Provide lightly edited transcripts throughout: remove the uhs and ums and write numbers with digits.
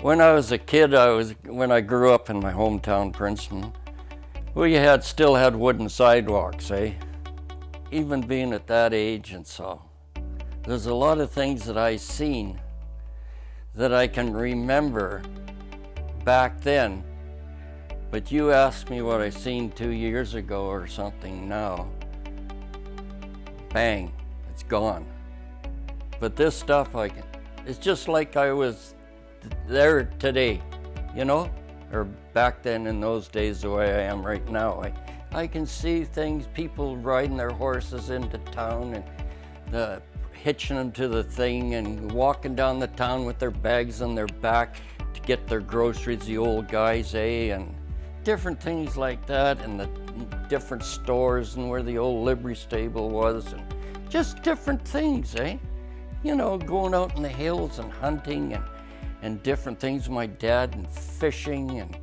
When I was a kid, when I grew up in my hometown, Princeton, we still had wooden sidewalks, eh? Even being at that age and so. There's a lot of things that I seen that I can remember back then. But you asked me what I seen 2 years ago or something now. Bang, it's gone. But this stuff, it's just like I was there today, you know? Or back then in those days the way I am right now. I can see things, people riding their horses into town and hitching them to the thing and walking down the town with their bags on their back to get their groceries, the old guys, eh? And different things like that, and the different stores and where the old livery stable was, and just different things, eh? You know, going out in the hills and hunting and different things with my dad and fishing and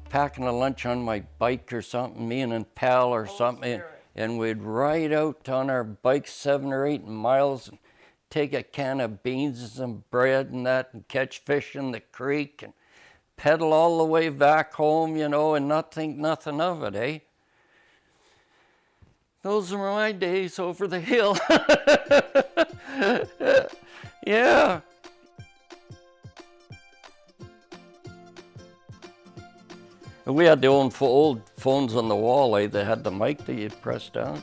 packing a lunch on my bike or something, me and a pal or something, and we'd ride out on our bikes 7 or 8 miles and take a can of beans and some bread and that and catch fish in the creek and pedal all the way back home, you know, and not think nothing of it, eh? Those were my days over the hill. Yeah. We had the old phones on the wall, eh? They had the mic that you'd press down.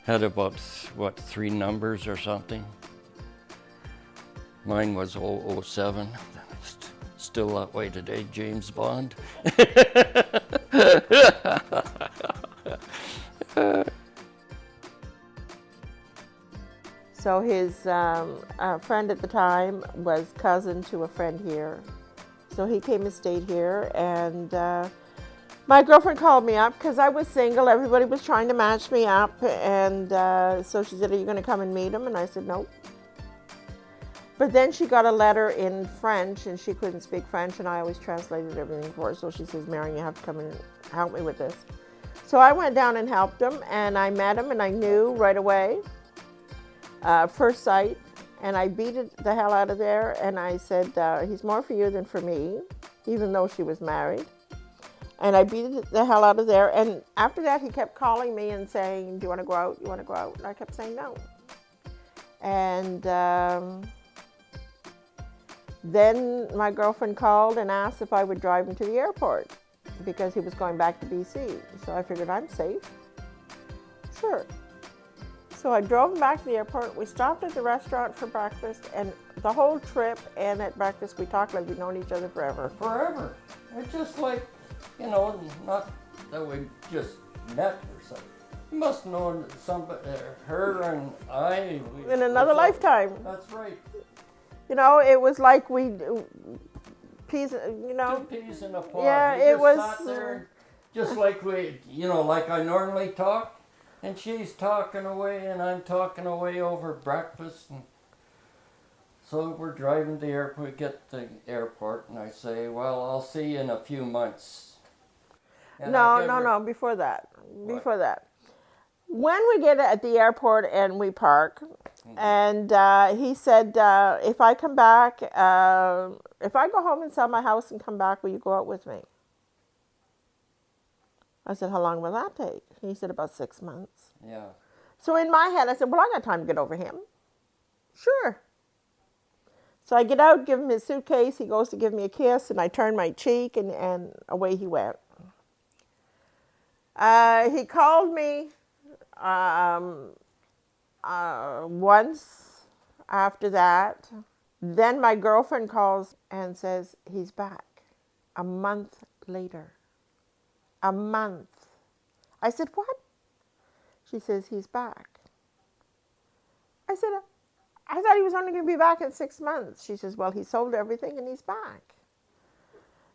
Had about, 3 numbers or something. Mine was 007. Still that way today, James Bond. So his friend at the time was cousin to a friend here. So he came and stayed here, and my girlfriend called me up because I was single. Everybody was trying to match me up, and so she said, "Are you going to come and meet him?" And I said, "No." But then she got a letter in French, and she couldn't speak French, and I always translated everything for her. So she says, "Marion, you have to come and help me with this." So I went down and helped him, and I met him, and I knew right away, first sight, and I beat the hell out of there, and I said, "He's more for you than for me," even though she was married. And I beat the hell out of there, and after that, he kept calling me and saying, "Do you want to go out? You want to go out?" And I kept saying no. And then my girlfriend called and asked if I would drive him to the airport because he was going back to BC. So I figured I'm safe. Sure. So I drove him back to the airport. We stopped at the restaurant for breakfast, and the whole trip and at breakfast we talked like we'd known each other forever. Forever. It's just like, you know, not that we just met or something. You must have known somebody, her and I. In another lifetime. That's right. You know, it was like peas, you know. 2 peas in a pod. Yeah, we it just was. Sat there, just like we, you know, like I normally talk, and she's talking away, and I'm talking away over breakfast, and so we're driving to the airport. We get to the airport, and I say, "Well, I'll see you in a few months." And No, before that. Before that. When we get at the airport and we park, and he said, if I come back, if I go home and sell my house and come back, will you go out with me? I said, "How long will that take?" He said, "About 6 months." Yeah. So in my head, I said, "Well, I got time to get over him." Sure. So I get out, give him his suitcase. He goes to give me a kiss, and I turn my cheek, and away he went. He called me once after that. Then my girlfriend calls and says, "He's back." A month later. A month. I said, "What?" She says, "He's back." I said, "I thought he was only going to be back in 6 months." She says, "Well, he sold everything and he's back."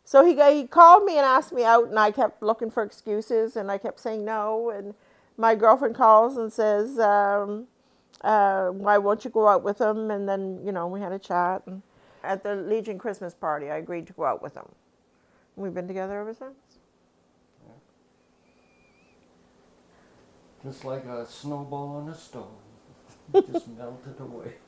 So he called me and asked me out, and I kept looking for excuses, and I kept saying no. And my girlfriend calls and says, "Why won't you go out with him?" And then, you know, we had a chat. And at the Legion Christmas party, I agreed to go out with him. We've been together ever since. Just like a snowball on a stone. It just melted away.